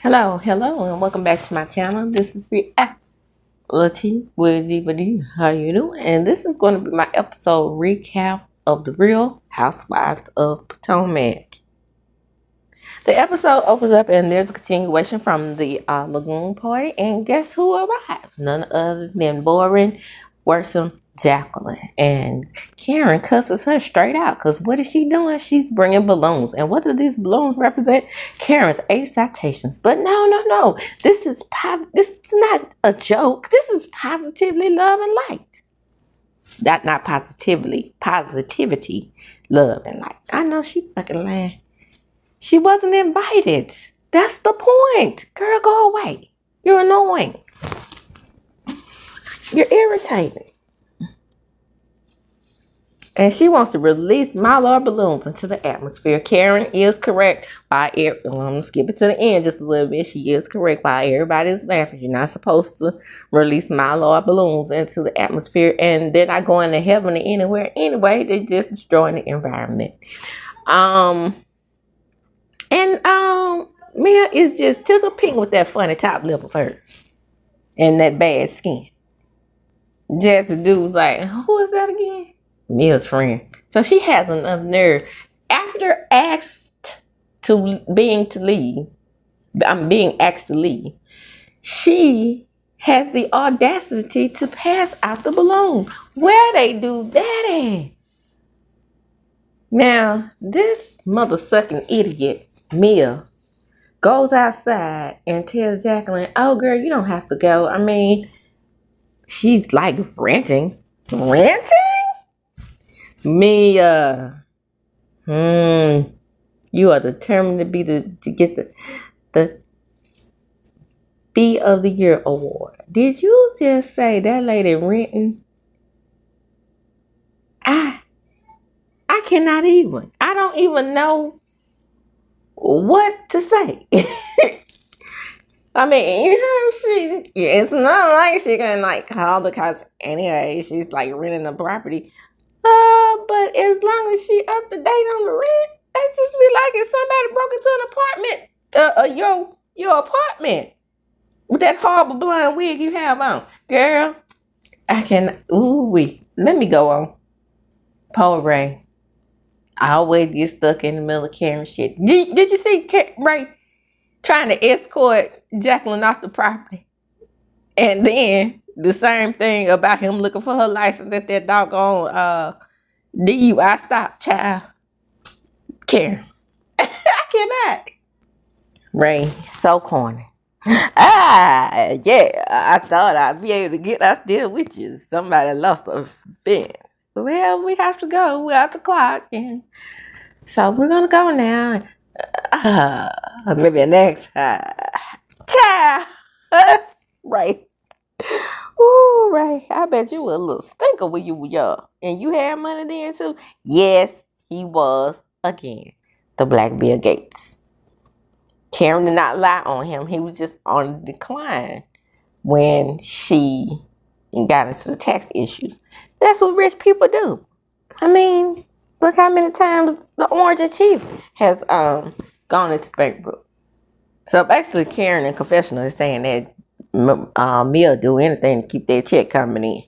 Hello, and welcome back to my channel. This is Reality with DVD. How you doing? And this is going to be my episode recap of the Real Housewives of Potomac. The episode opens up and there's a continuation from the Lagoon Party, and guess who arrived? None other than boring, worrisome Jacqueline. And Karen cusses her straight out because what is she doing? She's bringing balloons. And what do these balloons represent? Karen's 8 citations. But no. This is not a joke. This is positively love and light. Not positivity, love and light. I know she fucking lying. She wasn't invited. That's the point. Girl, go away. You're annoying. You're irritating. And she wants to release mylar balloons into the atmosphere. Karen is correct. I'm skip it to the end just a little bit. She is correct while everybody's laughing. You're not supposed to release mylar balloons into the atmosphere. And they're not going to heaven or anywhere anyway. They're just destroying the environment. Mia is just tickle pink with that funny top lip of hers. And that bad skin. Just the dude's like, who is that again? Mia's friend. So she has enough nerve. After being asked to leave, she has the audacity to pass out the balloon. Where they do that at? Now, this mother-sucking idiot, Mia, goes outside and tells Jacqueline, oh, girl, you don't have to go. I mean, she's like renting. Renting? Mia, you are determined to get the Bee of the Year award. Did you just say that lady renting? I cannot even. I don't even know what to say. I mean, it's not like she can call the cops anyway. She's renting the property. But as long as she up to date on the rent, that just be like if somebody broke into an apartment, your apartment with that horrible blonde wig you have on, girl. I can. Let me go on. Poor Ray. I always get stuck in the middle of Karen shit. Did you see Ray trying to escort Jacqueline off the property, and then the same thing about him looking for her license at that doggone DUI stop, child. Karen. I cannot. Ray, so corny. Yeah, I thought I'd be able to get out there with you. Somebody lost a fin. Well, we have to go. We're at the clock. And so we're going to go now. Maybe next time. Child. Right. Ooh, Ray, I bet you were a little stinker when you were young. And you had money then too? Yes, he was, again, the Black Bill Gates. Karen did not lie on him. He was just on the decline when she got into the tax issues. That's what rich people do. I mean, look how many times the Orange and Chief has gone into bankrupt. So basically, Karen in confessional is saying that Mia do anything to keep that check coming in,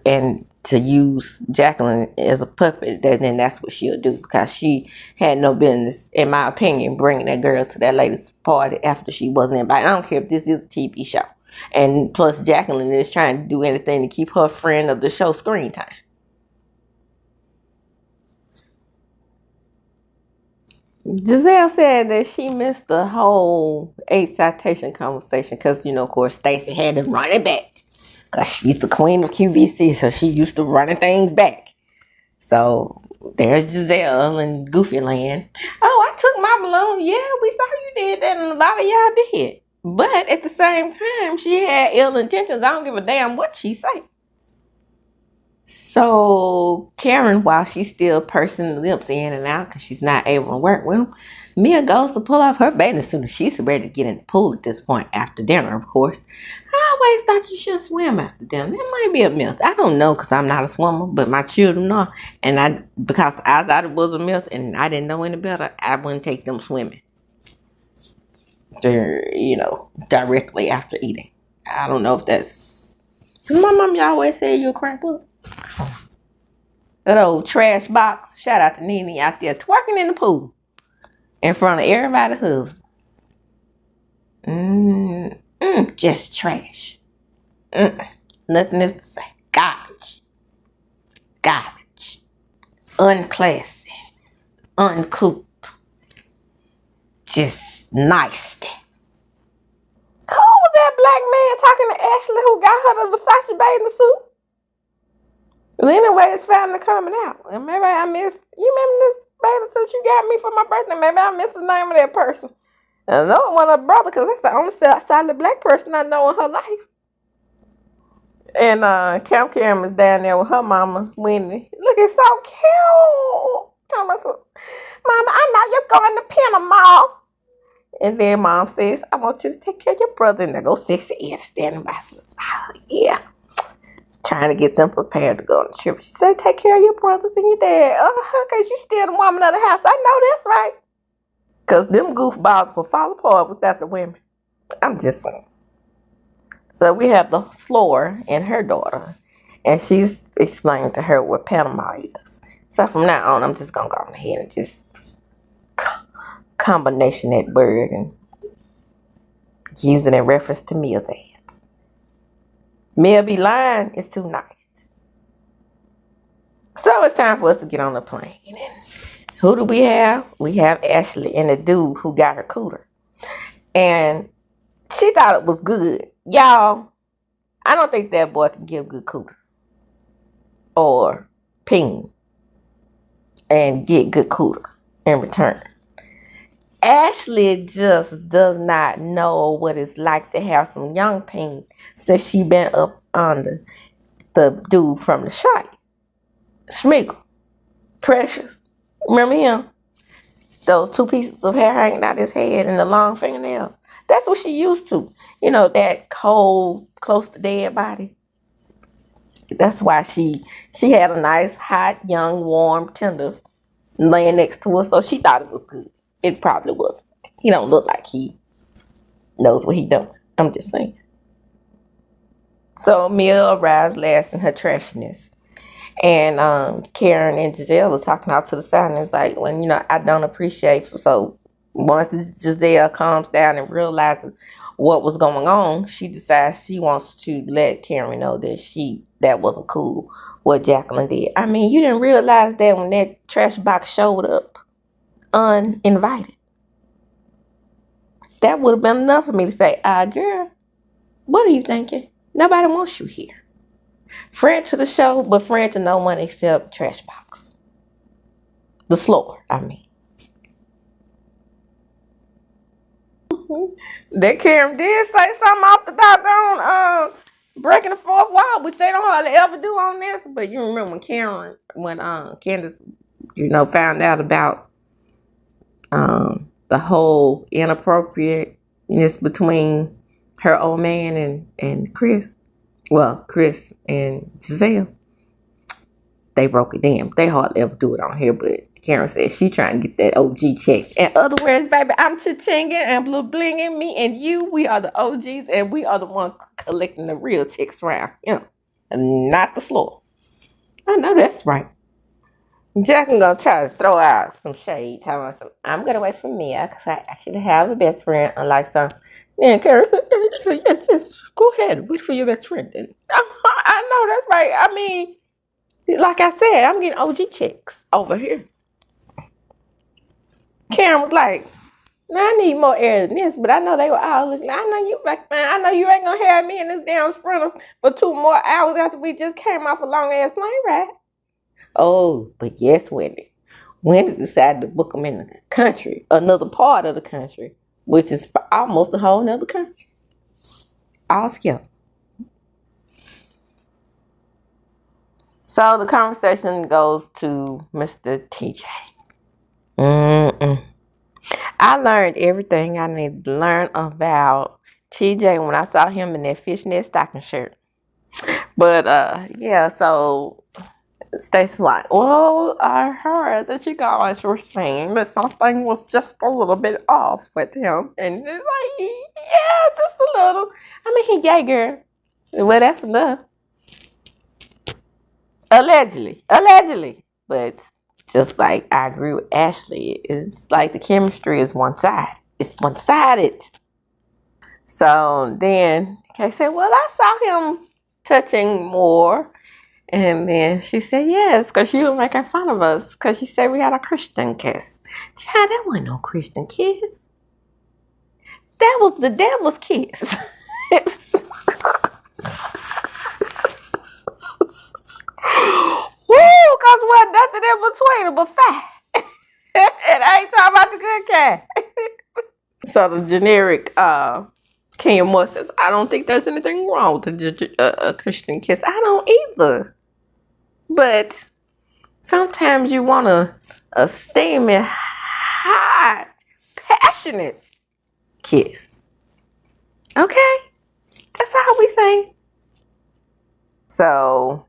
and to use Jacqueline as a puppet, then that's what she'll do, because she had no business, in my opinion, bringing that girl to that lady's party after she wasn't invited. I don't care if this is a TV show, and plus Jacqueline is trying to do anything to keep her friend of the show screen time. Gizelle said that she missed the whole 8 citation conversation because, of course, Stacey had to run it back. Because she's the queen of QVC, so she used to running things back. So there's Gizelle in Goofy Land. Oh, I took my balloon. Yeah, we saw you did that, and a lot of y'all did. But at the same time, she had ill intentions. I don't give a damn what she say. So Karen, while she's still pursing the lips in and out because she's not able to work with him, Mia goes to pull off her bathing suit and she's ready to get in the pool at this point after dinner, of course. I always thought you should swim after dinner. That might be a myth. I don't know because I'm not a swimmer, but my children are. And because I thought it was a myth and I didn't know any better, I wouldn't take them swimming. you know, directly after eating. I don't know if that's... Cause my mom always said you a crack up. That old trash box. Shout out to Nene out there twerking in the pool in front of everybody's husband. Just trash. Nothing else to say. Garbage. Garbage. Unclassy. Uncouth. Just nasty. Who was that black man talking to Ashley who got her the Versace bathing suit? Well, anyway, it's finally coming out. And maybe I missed... You remember this bathing suit you got me for my birthday? Maybe I missed the name of that person. I know it wasn't her brother because that's the only solid black person I know in her life. And Cam is down there with her mama, Wendy. Looking so cute. Mama, I know you're going to Panama. And then mom says, I want you to take care of your brother. And there goes Sexy Ed standing by. Oh, yeah. Trying to get them prepared to go on the trip. She said, take care of your brothers and your dad. Because you still the woman of the house. I know that's right. Because them goofballs will fall apart without the women. I'm just saying. So we have the slower and her daughter. And she's explaining to her what Panama is. So from now on, I'm just going to go ahead and just combination that word and use it in reference to Mia's ass. Mia be lying. It's too nice. So it's time for us to get on the plane. And who do we have? We have Ashley and the dude who got her cooter. And she thought it was good. Y'all, I don't think that boy can give good cooter. Or ping. And get good cooter in return. Ashley just does not know what it's like to have some young ping since she been up under the dude from the shite. Schmeagle. Precious. Remember him? Those 2 pieces of hair hanging out his head and the long fingernails. That's what she used to. You know, that cold, close to dead body. That's why she had a nice, hot, young, warm, tender laying next to her. So she thought it was good. It probably was. He don't look like he knows what he doing. I'm just saying. So Mia arrives last in her trashiness. And Karen and Giselle are talking out to the side. And it's like, well, you know, I don't appreciate. So once Giselle calms down and realizes what was going on, she decides she wants to let Karen know that that wasn't cool what Jacqueline did. I mean, you didn't realize that when that trash box showed up uninvited. That would have been enough for me to say, girl, what are you thinking? Nobody wants you here. Friend to the show, but friend to no one except trash box. The slower, I mean. That Karen did say something off the doggone breaking the fourth wall, which they don't hardly ever do on this. But you remember when Candace, you know, found out about the whole inappropriateness between her old man and Chris. Well, Chris and Giselle. They broke it down. They hardly ever do it on here, but Karen said she trying to get that OG check. In other words, baby, I'm cha-chinging and blue blinging. Me and you, we are the OGs, and we are the ones collecting the real checks around him, and not the slow. I know that's right. Jack is gonna try to throw out some shade, telling us I'm gonna wait for Mia because I actually have a best friend, unlike some. And Karen said, yes, go ahead, wait for your best friend. Then I know that's right. I mean, like I said, I'm getting OG checks over here. Karen was like, I need more air than this, but I know they were all looking. I know you, man. I know you ain't gonna have me in this damn sprinter for 2 more hours after we just came off a long ass plane ride. Oh, but yes, Wendy. Wendy decided to book them in the country, another part of the country, which is almost a whole nother country. All together. So the conversation goes to Mr. TJ. I learned everything I needed to learn about TJ when I saw him in that fishnet stocking shirt. But yeah, so Stacey's like, well, I heard that you guys were saying that something was just a little bit off with him. And it's like, yeah, just a little. I mean, he gay, girl. Well, that's enough. Allegedly. But just like I agree with Ashley, it's like the chemistry is one-sided. It's one-sided. So then Kay said, well, I saw him touching more. And then she said, yes, because she was making fun of us because she said we had a Christian kiss. Child, that wasn't no Christian kiss. That was the devil's kiss. Woo, because wasn't nothing in between them but fat. And I ain't talking about the good cat. So the generic Kenya Moore says, I don't think there's anything wrong with a Christian kiss. I don't either. But sometimes you want a steaming, hot, passionate kiss. Okay? That's how we say. So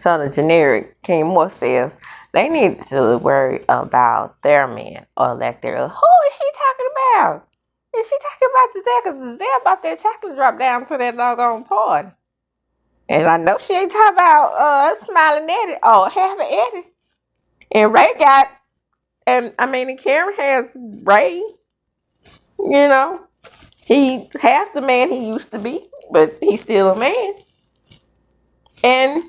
the generic King Moore says they need to worry about their man or lack thereof. Who is she talking about? Is she talking about Giselle? Because Giselle about that chocolate drop down to that doggone party. And I know she ain't talking about Smiling Eddie or Happy Eddie. And Ray got, and Karen has Ray, you know. He half the man he used to be, but he's still a man. And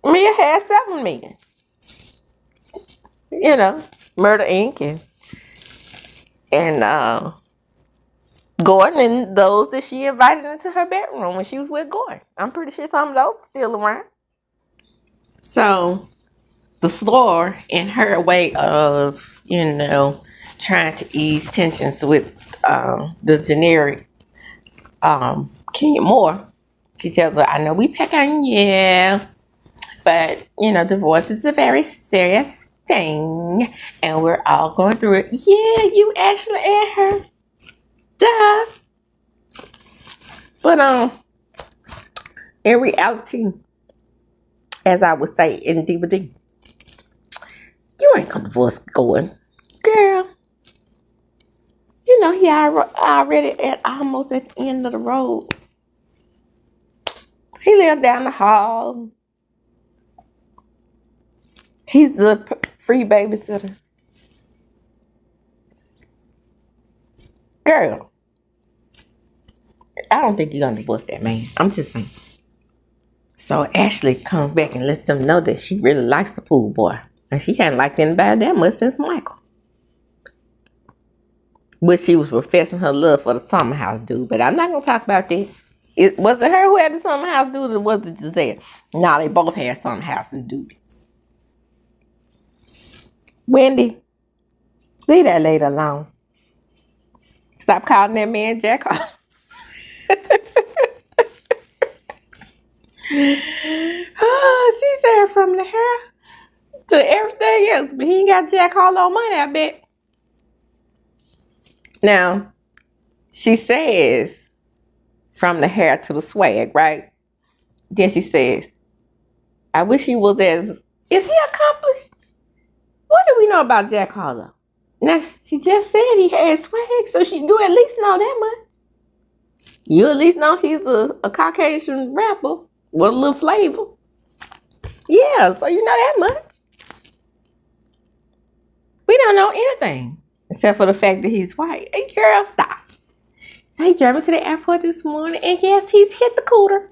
Mia has 7 men. You know, Murder Inc. and Gordon and those that she invited into her bedroom when she was with Gordon. I'm pretty sure some of those still around. So the slore in her way of, you know, trying to ease tensions with the generic Kenya Moore, she tells her, I know we pick on you, but, you know, divorce is a very serious thing, and we're all going through it. Yeah, you, Ashley, and her. Duh. But, in reality, as I would say in DVD, you ain't gonna divorce Gordon. Girl, you know, he already almost at the end of the road. He lived down the hall. He's the free babysitter. Girl, I don't think you're gonna divorce that man. I'm just saying. So Ashley comes back and lets them know that she really likes the pool boy. And she hadn't liked anybody that much since Michael. But she was professing her love for the summer house dude. But I'm not gonna talk about that. Was it her who had the summer house dude, or was it Giselle? No, they both had summer houses dudes. Wendy, leave that lady alone. Stop calling that man Jack. Oh, she said from the hair to everything else, but he ain't got Jack Harlow money, I bet. Now, she says from the hair to the swag, right? Then she says, I wish he was as, is he accomplished? What do we know about Jack Harlow? Now, she just said he had swag, so she do at least know that much. You at least know he's a Caucasian rapper with a little flavor. Yeah, so you know that much. We don't know anything except for the fact that he's white. Hey, girl, stop. He drove me to the airport this morning, and yes, he's hit the cooter.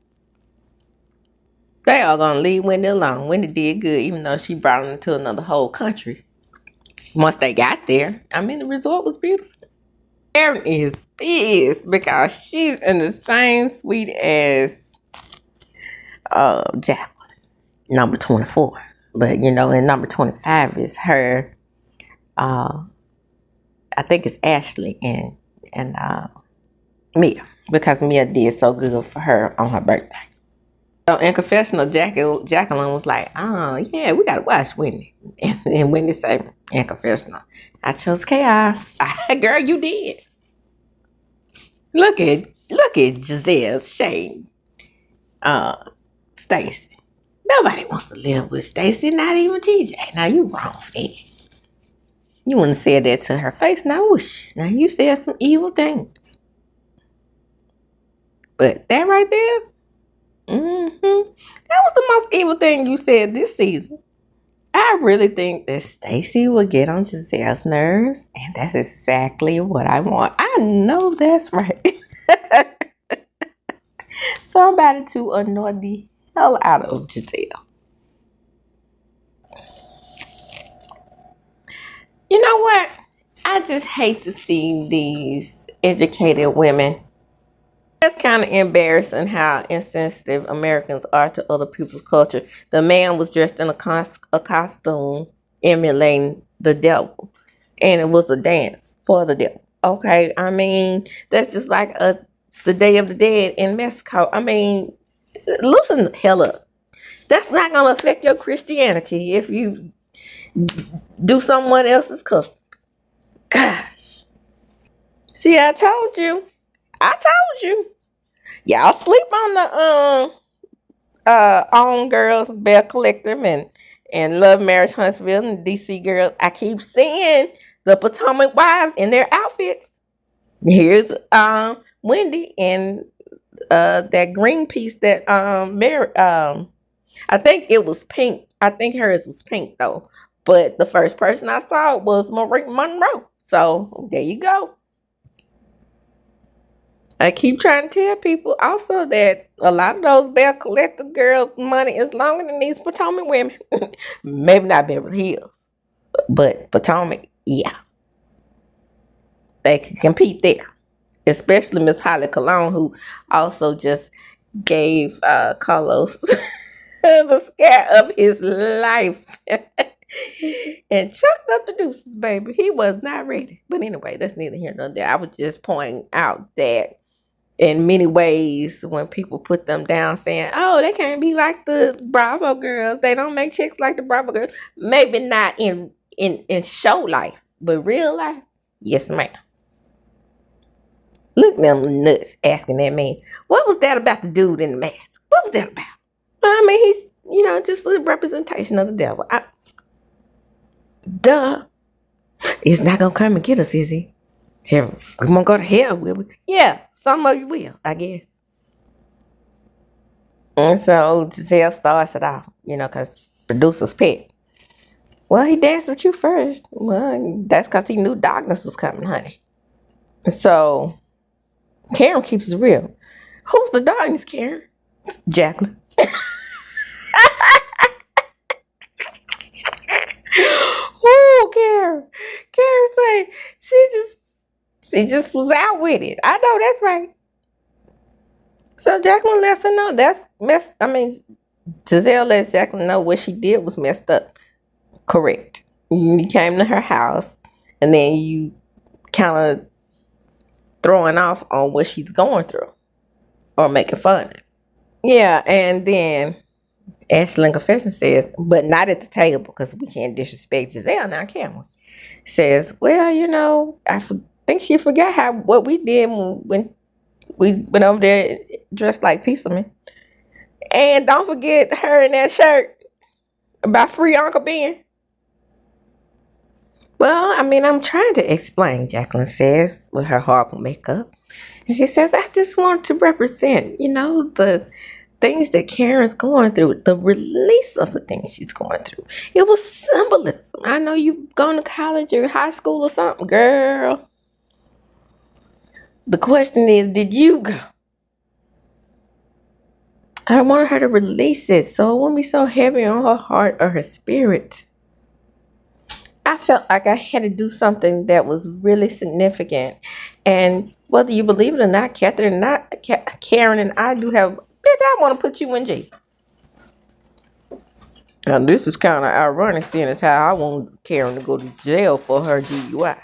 They are going to leave Wendy alone. Wendy did good, even though she brought him to another whole country. Once they got there, the resort was beautiful. Erin is pissed because she's in the same suite as Jacqueline, number 24. But, you know, in number 25 is her, I think it's Ashley and Mia, because Mia did so good for her on her birthday. So in confessional, Jacqueline was like, oh, yeah, we got to watch Wendy. And Wendy said, in confessional, I chose chaos. Girl, you did. Look at Giselle, Shane, Stacey. Nobody wants to live with Stacy, not even TJ. Now you wrong for that. You wouldn't have said that to her face, now would you? Now you said some evil things. But that right there, that was the most evil thing you said this season. I really think that Stacy will get on Gizelle's nerves, and that's exactly what I want. I know that's right. Somebody to annoy the hell out of Gizelle. You know what? I just hate to see these educated women. That's kind of embarrassing how insensitive Americans are to other people's culture. The man was dressed in a costume emulating the devil, and it was a dance for the devil. Okay, I mean, that's just like the Day of the Dead in Mexico. I mean, loosen the hell up. That's not going to affect your Christianity if you do someone else's customs. Gosh. See, I told you. Y'all sleep on the On Girls, Bell Collective, and Love Marriage Huntsville and DC Girls. I keep seeing the Potomac wives in their outfits. Here's Wendy and that green piece that Mary I think it was pink. I think hers was pink though. But the first person I saw was Marie Monroe. So there you go. I keep trying to tell people also that a lot of those Bell Collective girls' money is longer than these Potomac women. Maybe not Beverly Hills, but Potomac, yeah. They can compete there. Especially Miss Holly Cologne, who also just gave Carlos the scare of his life. And chucked up the deuces, baby. He was not ready. But anyway, that's neither here nor there. I was just pointing out that in many ways, when people put them down saying, oh, they can't be like the Bravo girls. They don't make chicks like the Bravo girls. Maybe not in show life, but real life, yes, ma'am. Look at them nuts asking that man, what was that about the dude in the mask? What was that about? I mean, he's, just a representation of the devil. Duh. He's not going to come and get us, is he? We're going to go to hell, will we? Yeah, some of you will, I guess. And so Gizelle starts it off, because producer's pet. Well, he danced with you first. Well, that's because he knew darkness was coming, honey. So Karen keeps it real. Who's the darkness, Karen? Jacqueline. Ooh, Karen. Karen say she just was out with it. I know that's right. So Jacqueline lets her know that's messed. I mean, Gizelle lets Jacqueline know what she did was messed up. Correct. You came to her house, and then you kind of throwing off on what she's going through, or making fun of it. Yeah, and then Ashley in confession says, but not at the table, because we can't disrespect Gizelle now, can we? Says, well, I think she forgot what we did when we went over there dressed like Peaceman. And don't forget her in that shirt about free Uncle Ben. Well, I mean, I'm trying to explain, Jacqueline says, with her horrible makeup. And she says, I just want to represent, the things that Karen's going through, the release of the things she's going through. It was symbolism. I know you've gone to college or high school or something, girl. The question is, did you go? I wanted her to release it so it wouldn't be so heavy on her heart or her spirit. I felt like I had to do something that was really significant. And whether you believe it or not, Karen and I do have, bitch, I want to put you in jail. Now, this is kind of ironic, seeing as how I want Karen to go to jail for her DUI.